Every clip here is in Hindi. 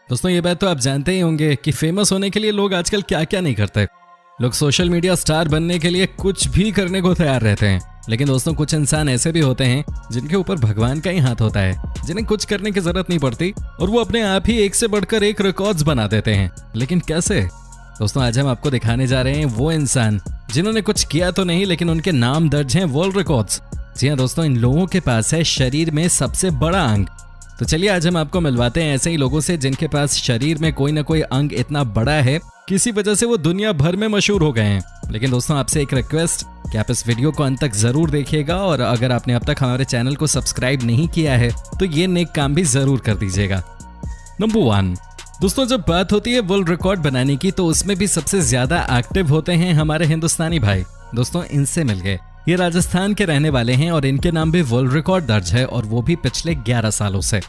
दोस्तों ये बात तो आप जानते ही होंगे कि फेमस होने के लिए लोग आजकल क्या क्या नहीं करते। लोग सोशल मीडिया स्टार बनने के लिए कुछ भी करने को तैयार रहते हैं। लेकिन दोस्तों कुछ इंसान ऐसे भी होते हैं जिनके ऊपर भगवान का ही हाथ होता है, जिन्हें कुछ करने की जरूरत नहीं पड़ती और वो अपने आप ही एक से बढ़कर एक रिकॉर्ड्स बना देते हैं। लेकिन कैसे? दोस्तों आज हम आपको दिखाने जा रहे हैं वो इंसान जिन्होंने कुछ किया तो नहीं, लेकिन उनके नाम दर्ज हैं वर्ल्ड रिकॉर्ड्स। जी हाँ दोस्तों, इन लोगों के पास है शरीर में सबसे बड़ा अंग। तो चलिए आज हम आपको मिलवाते हैं ऐसे ही लोगों से जिनके पास शरीर में कोई ना कोई अंग इतना बड़ा है, किसी वजह से वो दुनिया भर में मशहूर हो गए हैं। लेकिन दोस्तों आपसे एक रिक्वेस्ट कि आप इस वीडियो को अंत तक जरूर देखिएगा, और अगर आपने अब तक हमारे चैनल को सब्सक्राइब नहीं किया है तो ये नेक काम भी जरूर कर दीजिएगा। नंबर 1 दोस्तों, जब बात होती है वर्ल्ड रिकॉर्ड बनाने की तो उसमें भी सबसे ज्यादा एक्टिव होते हैं हमारे हिंदुस्तानी भाई। दोस्तों इनसे मिल गए। ये राजस्थान के रहने वाले हैं और इनके नाम भी वर्ल्ड रिकॉर्ड दर्ज है, और वो भी पिछले 11 सालों से।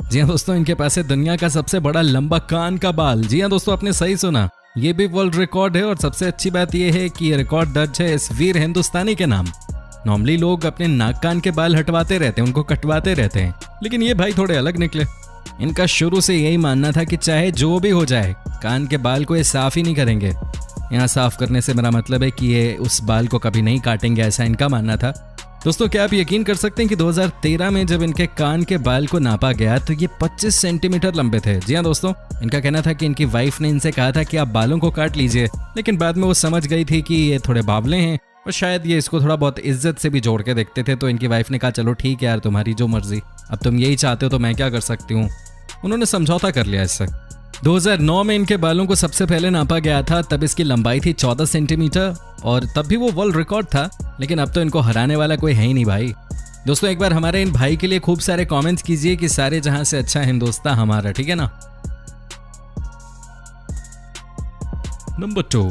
जी हाँ दोस्तों, इनके पास है दुनिया का सबसे बड़ा लंबा कान का बाल। जी हाँ दोस्तों, आपने सही सुना, ये भी वर्ल्ड रिकॉर्ड है। और सबसे अच्छी बात यह है कि ये रिकॉर्ड दर्ज है इस वीर हिंदुस्तानी के नाम। नॉर्मली लोग अपने नाक कान के बाल हटवाते रहते हैं, उनको कटवाते रहते हैं, लेकिन ये भाई थोड़े अलग निकले। इनका शुरू से यही मानना था कि चाहे जो भी हो जाए कान के बाल को ये साफ ही नहीं करेंगे। यहाँ साफ करने से मेरा मतलब है कि ये उस बाल को कभी नहीं काटेंगे, ऐसा इनका मानना था। दोस्तों क्या आप यकीन कर सकते हैं कि 2013 में जब इनके कान के बाल को नापा गया तो ये 25 सेंटीमीटर लंबे थे। जी हाँ दोस्तों, इनका कहना था कि इनकी वाइफ ने इनसे कहा था कि आप बालों को काट लीजिए, लेकिन बाद में वो समझ गई थी कि ये थोड़े बावले हैं और शायद ये इसको थोड़ा बहुत इज्जत से भी जोड़ के देखते थे। तो इनकी वाइफ ने कहा चलो ठीक है यार, तुम्हारी जो मर्जी, अब तुम यही चाहते हो तो मैं क्या कर सकती हूँ। उन्होंने समझौता कर लिया इससे। 2009 में इनके बालों को सबसे पहले नापा गया था, तब इसकी लंबाई थी 14 सेंटीमीटर और तब भी वो वर्ल्ड रिकॉर्ड था। लेकिन अब तो इनको हराने वाला कोई है ही नहीं भाई। दोस्तों एक बार हमारे इन भाई के लिए खूब सारे कमेंट्स कीजिए कि सारे जहां से अच्छा हिंदुस्तान हमारा, ठीक है ना। नंबर 2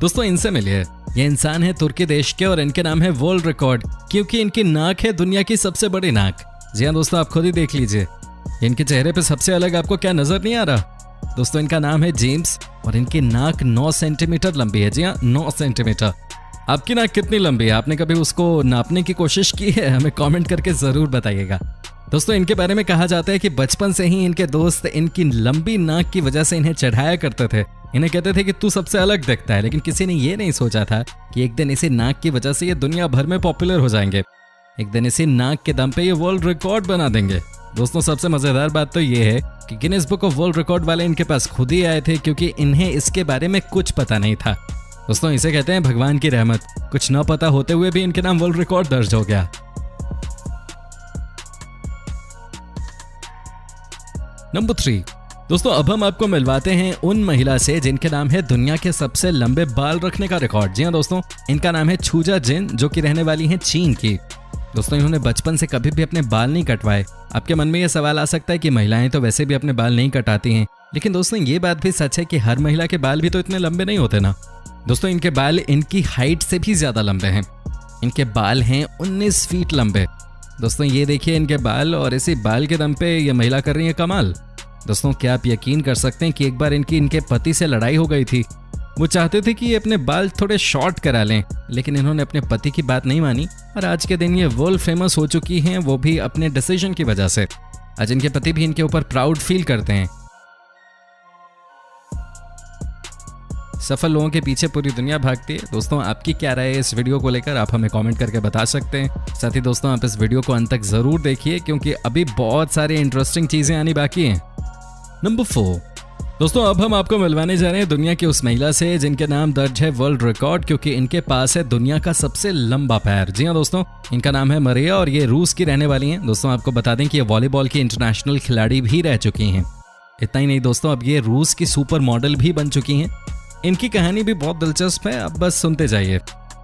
दोस्तों इनसे मिलिए। ये इंसान है तुर्की देश के और इनके नाम है वर्ल्ड रिकॉर्ड, क्योंकि इनकी नाक है दुनिया की सबसे बड़ी नाक। जी हाँ दोस्तों, आप खुद ही देख लीजिए इनके चेहरे पे सबसे अलग आपको क्या नजर नहीं आ रहा। दोस्तों इनका नाम है जेम्स और इनकी नाक 9 सेंटीमीटर लंबी है। जी हाँ, 9 सेंटीमीटर। आपकी नाक कितनी लंबी है? आपने कभी उसको नापने की कोशिश की है? हमें कमेंट करके जरूर बताइएगा। दोस्तों इनके बारे में कहा जाता है कि बचपन से ही इनके दोस्त इनकी लंबी नाक की वजह से इन्हें चढ़ाया करते थे। इन्हें कहते थे कि तू सबसे अलग दिखता है, लेकिन किसी ने ये नहीं सोचा था कि एक दिन इसी नाक की वजह से ये दुनिया भर में पॉपुलर हो जाएंगे। एक दिन इसी नाक के दम पे ये वर्ल्ड रिकॉर्ड बना देंगे। दोस्तों सबसे मजेदार बात तो ये है कि Guinness book of world record वाले इनके पास खुद ही आए थे, क्योंकि इन्हें इसके बारे में कुछ पता नहीं था। दोस्तों इसे कहते हैं भगवान की रहमत, कुछ न पता होते हुए भी इनके नाम वर्ल्ड रिकॉर्ड दर्ज हो गया। नंबर 3 दोस्तों, अब हम आपको मिलवाते हैं उन महिला से जिनके नाम है दुनिया के सबसे लंबे बाल रखने का रिकॉर्ड। जी हाँ दोस्तों, इनका नाम है छूजा जिन, जो कि रहने वाली हैं चीन की। दोस्तों इन्होंने बचपन से कभी भी अपने बाल नहीं कटवाए। आपके मन में यह सवाल आ सकता है कि महिलाएं तो वैसे भी अपने बाल नहीं कटाती हैं, लेकिन दोस्तों ये बात भी सच है कि हर महिला के बाल भी तो इतने लंबे नहीं होते ना। दोस्तों इनके बाल इनकी हाइट से भी ज्यादा लंबे हैं। इनके बाल हैं 19 फीट लंबे। दोस्तों ये देखिए इनके बाल, और इसी बाल के दम पे ये महिला कर रही है कमाल। दोस्तों क्या आप यकीन कर सकते हैं कि एक बार इनके पति से लड़ाई हो गई थी। वो चाहते थे कि ये अपने बाल थोड़े शॉर्ट करा लें, लेकिन इन्होंने अपने पति की बात नहीं मानी और आज के दिन ये वर्ल्ड फेमस हो चुकी हैं, वो भी अपने डिसीजन की वजह से। आज इनके पति भी इनके ऊपर प्राउड फील करते हैं। सफल लोगों के पीछे पूरी दुनिया भागती है। दोस्तों आपकी क्या राय है इस वीडियो को लेकर? आप हमें कमेंट करके बता सकते हैं। साथ ही दोस्तों आप इस वीडियो को अंत तक जरूर देखिए, क्योंकि अभी बहुत सारी इंटरेस्टिंग चीजें आनी बाकी हैं। नंबर 4 दोस्तों, अब हम आपको मिलवाने जा रहे हैं दुनिया की उस महिला से जिनके नाम दर्ज है वर्ल्ड रिकॉर्ड, क्योंकि इनके पास है दुनिया का सबसे लंबा पैर। जी हाँ दोस्तों, इनका नाम है मरिया और ये रूस की रहने वाली हैं। दोस्तों आपको बता दें कि ये वॉलीबॉल की इंटरनेशनल खिलाड़ी भी रह चुकी हैं। इतना ही नहीं दोस्तों, अब ये रूस की सुपर मॉडल भी बन चुकी हैं। इनकी कहानी भी बहुत दिलचस्प है, अब बस सुनते जाइए।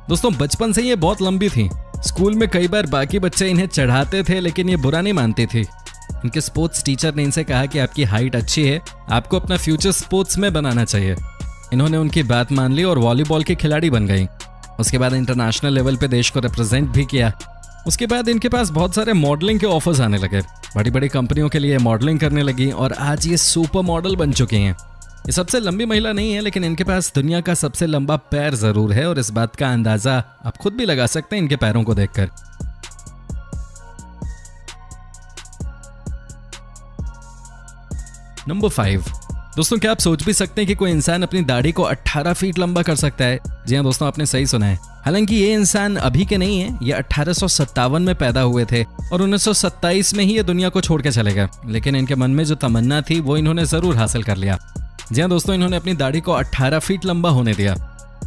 दोस्तों बचपन से ये बहुत लंबी थी। स्कूल में कई बार बाकी बच्चे इन्हें चढ़ाते थे, लेकिन ये बुरा नहीं मानती थी। इनके स्पोर्ट्स टीचर ने इनसे कहा कि आपकी हाइट अच्छी है, आपको अपना फ्यूचर स्पोर्ट्स में बनाना चाहिए। इन्होंने उनकी बात मान ली और वॉलीबॉल की खिलाड़ी बन गई। उसके बाद इंटरनेशनल लेवल पे देश को रिप्रेजेंट भी किया। उसके बाद इनके पास बहुत सारे मॉडलिंग के ऑफर्स आने लगे। बड़ी बड़ी कंपनियों के लिए मॉडलिंग करने लगी और आज ये सुपर मॉडल बन चुकी हैं। ये सबसे लंबी महिला नहीं है, लेकिन इनके पास दुनिया का सबसे लंबा पैर जरूर है, और इस बात का अंदाजा आप खुद भी लगा सकते हैं इनके पैरों को देखकर। नंबर 5। दोस्तों क्या आप सोच भी सकते हैं कि कोई इंसान अपनी दाढ़ी को 18 फीट लंबा कर सकता है? जी हाँ दोस्तों, आपने सही सुना है। हालांकि ये इंसान अभी के नहीं है, ये 1857 में पैदा हुए थे और 1927 में ही ये दुनिया को छोड़ के चले गए। लेकिन इनके मन में जो तमन्ना थी वो इन्होंने जरूर हासिल कर लिया। जी हाँ दोस्तों, इन्होंने अपनी दाढ़ी को 18 फीट लंबा होने दिया।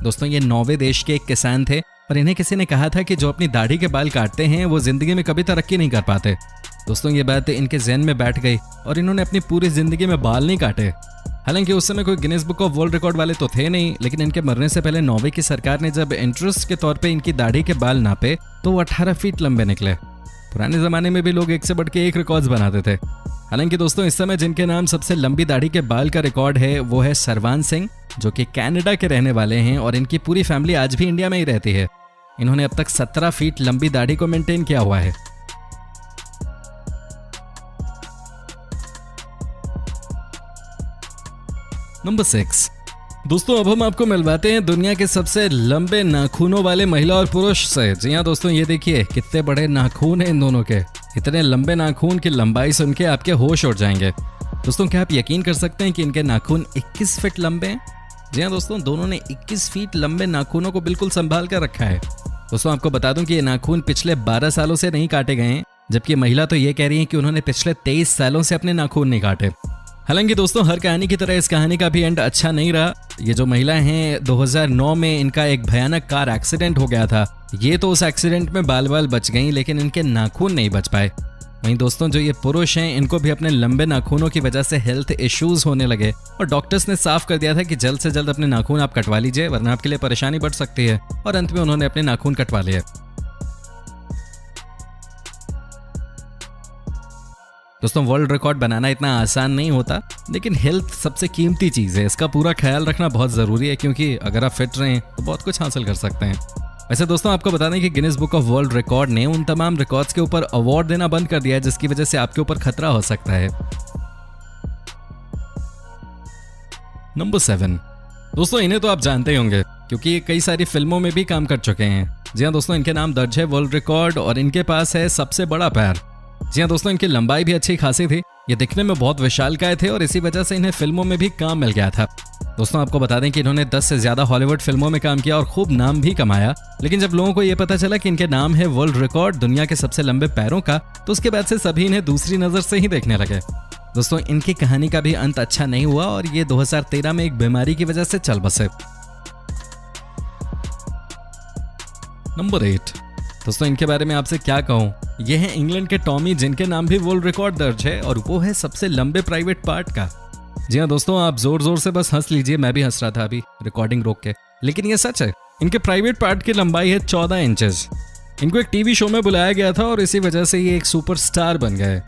दोस्तों ये नॉर्वे देश के एक किसान थे और इन्हें किसी ने कहा था कि जो अपनी दाढ़ी के बाल काटते हैं वो जिंदगी में कभी तरक्की नहीं कर पाते। दोस्तों ये बात इनके ज़हन में बैठ गई और इन्होंने अपनी पूरी जिंदगी में बाल नहीं काटे। हालांकि उस समय कोई Guinness book of world record वाले तो थे नहीं, लेकिन इनके मरने से पहले नॉर्वे की सरकार ने जब इंटरेस्ट के तौर पे इनकी दाढ़ी के बाल नापे तो वो 18 फीट लंबे निकले। पुराने जमाने में भी लोग एक से बढ़ के एक रिकॉर्ड्स बनाते थे। हालांकि दोस्तों इस समय जिनके नाम सबसे लंबी दाढ़ी के बाल का रिकॉर्ड है वो है सरवान सिंह, जो कि कनाडा के रहने वाले हैं और इनकी पूरी फैमिली आज भी इंडिया में ही रहती है। इन्होंने अब तक 17 फीट लंबी दाढ़ी को मेंटेन किया हुआ है। नंबर 6। दोस्तों अब हम आपको मिलवाते हैं दुनिया के सबसे लंबे नाखूनों वाले महिला और पुरुष से। जी हाँ दोस्तों, ये देखिए कितने बड़े नाखून हैं इन दोनों के। इतने लंबे नाखून की लंबाई सुन के आपके होश उड़ जाएंगे। दोस्तों क्या आप यकीन कर सकते हैं कि इनके नाखून 21 फीट लंबे हैं? जी हाँ दोस्तों, दोनों ने 21 फीट लंबे नाखूनों को बिल्कुल संभाल कर रखा है। दोस्तों आपको बता दूं कि ये नाखून पिछले 12 सालों से नहीं काटे गए हैं, जबकि महिला तो ये कह रही है कि उन्होंने पिछले 23 सालों से अपने नाखून नहीं काटे। हालांकि दोस्तों हर कहानी की तरह इस कहानी का भी एंड अच्छा नहीं रहा। ये जो महिला हैं 2009 में इनका एक भयानक कार एक्सीडेंट हो गया था। ये तो उस एक्सीडेंट में बाल बाल बच गई, लेकिन इनके नाखून नहीं बच पाए। वहीं दोस्तों जो ये पुरुष हैं इनको भी अपने लंबे नाखूनों की वजह से हेल्थ इश्यूज होने लगे और डॉक्टर्स ने साफ कर दिया था कि जल्द से जल्द अपने नाखून आप कटवा लीजिए, वरना आपके लिए परेशानी बढ़ सकती है। और अंत में उन्होंने अपने नाखून कटवा लिए। दोस्तों वर्ल्ड रिकॉर्ड बनाना इतना आसान नहीं होता, लेकिन हेल्थ सबसे कीमती चीज़ है। इसका पूरा ख्याल रखना बहुत ज़रूरी है, क्योंकि अगर आप फिट रहें तो बहुत कुछ हासिल कर सकते हैं। वैसे दोस्तों आपको बता दें कि Guinness book of world record ने उन तमाम रिकॉर्ड्स के ऊपर अवार्ड देना बंद कर दिया है, जिसकी वजह से आपके ऊपर खतरा हो सकता है। नंबर 7। दोस्तों इन्हें तो आप जानते ही होंगे, क्योंकि ये कई सारी फिल्मों में भी काम कर चुके हैं। जी हाँ दोस्तों, इनके नाम दर्ज है वर्ल्ड रिकॉर्ड और इनके पास है सबसे बड़ा पैर। जी हाँ दोस्तों, इनकी लंबाई भी अच्छी खासी थी। ये दिखने में बहुत विशालकाय थे और इसी वजह से इन्हें फिल्मों में भी काम मिल गया था। दोस्तों आपको बता दें कि इन्होंने 10 से ज्यादा हॉलीवुड फिल्मों में काम किया और खूब नाम भी कमाया। लेकिन जब लोगों को ये पता चला कि इनके नाम है वर्ल्ड रिकॉर्ड दुनिया के सबसे लंबे पैरों का, तो उसके बाद से सभी इन्हें दूसरी नजर से ही देखने लगे। दोस्तों इनकी कहानी का भी अंत अच्छा नहीं हुआ और ये 2013 में एक बीमारी की वजह से चल बसे। नंबर 8। दोस्तों इनके बारे में आपसे क्या कहूँ, ये है इंग्लैंड के टॉमी, जिनके नाम भी वर्ल्ड रिकॉर्ड दर्ज है और वो है सबसे लंबे प्राइवेट पार्ट का। जी हाँ दोस्तों, आप जोर जोर से बस हंस लीजिए, मैं भी हंस रहा था अभी रिकॉर्डिंग रोक के, लेकिन ये सच है। इनके प्राइवेट पार्ट की लंबाई है 14 इंचेस। इनको एक टीवी शो में बुलाया गया था और इसी वजह से ये एक सुपरस्टार बन गए।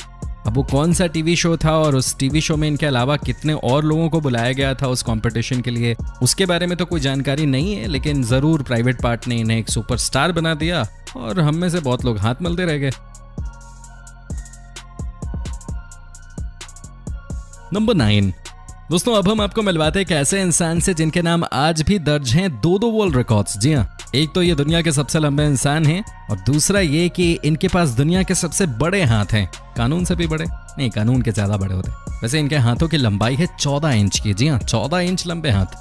अब वो कौन सा टीवी शो था और उस टीवी शो में इनके अलावा कितने और लोगों को बुलाया गया था उस कंपटीशन के लिए, उसके बारे में तो कोई जानकारी नहीं है, लेकिन ज़रूर प्राइवेट पार्ट ने इन्हें एक सुपरस्टार बना दिया और हम में से बहुत लोग हाथ मलते रह गए। नंबर 9। दोस्तों अब हम आपको मिलवाते हैं एक ऐसे इंसान से जिनके नाम आज भी दर्ज हैं 2 वर्ल्ड रिकॉर्ड्स। जी हाँ, एक तो ये दुनिया के सबसे लंबे इंसान हैं और दूसरा ये कि इनके पास दुनिया के सबसे बड़े हाथ हैं। कानून से भी बड़े नहीं, कानून के ज्यादा बड़े होते। वैसे इनके हाथों की लंबाई है 14 इंच की। जी हाँ, 14 इंच लंबे हाथ।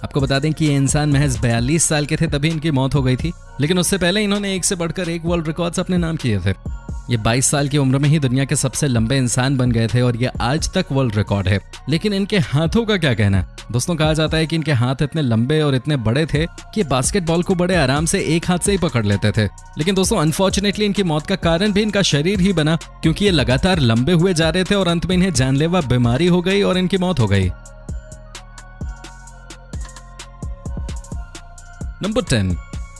आपको बता दें कि ये इंसान महज 42 साल के थे तभी इनकी मौत हो गई थी, लेकिन उससे पहले इन्होंने एक से बढ़कर एक वर्ल्ड रिकॉर्ड्स अपने नाम किए थे। ये 22 साल की उम्र में ही दुनिया के सबसे लंबे इंसान बन गए थे और ये आज तक वर्ल्ड रिकॉर्ड है। लेकिन इनके हाथों का क्या कहना है? दोस्तों कहा जाता है कि इनके हाथ इतने लंबे और इतने बड़े थे कि बास्केटबॉल को बड़े आराम से एक हाथ से ही पकड़ लेते थे। लेकिन दोस्तों अनफॉर्चुनेटली इनकी मौत का कारण भी इनका शरीर ही बना, क्योंकि ये लगातार लंबे हुए जा रहे थे और अंत में इन्हें जानलेवा बीमारी हो गई और इनकी मौत हो गई। नंबर 10।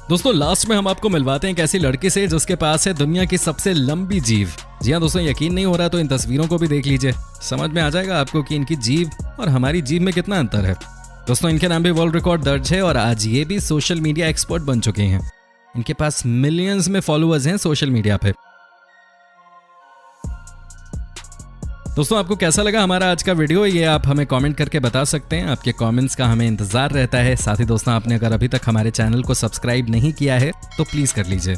दोस्तों लास्ट में हम आपको मिलवाते हैं एक ऐसी लड़की से जिसके पास है दुनिया की सबसे लंबी जीभ। जी हाँ दोस्तों, यकीन नहीं हो रहा तो इन तस्वीरों को भी देख लीजिए, समझ में आ जाएगा आपको कि इनकी जीभ और हमारी जीभ में कितना अंतर है। दोस्तों इनके नाम भी वर्ल्ड रिकॉर्ड दर्ज है और आज ये भी सोशल मीडिया एक्सपर्ट बन चुके हैं। इनके पास मिलियंस में फॉलोअर्स हैं सोशल मीडिया पे। दोस्तों आपको कैसा लगा हमारा आज का वीडियो, ये आप हमें कमेंट करके बता सकते हैं। आपके कमेंट्स का हमें इंतजार रहता है। साथ ही दोस्तों आपने अगर अभी तक हमारे चैनल को सब्सक्राइब नहीं किया है तो प्लीज कर लीजिए।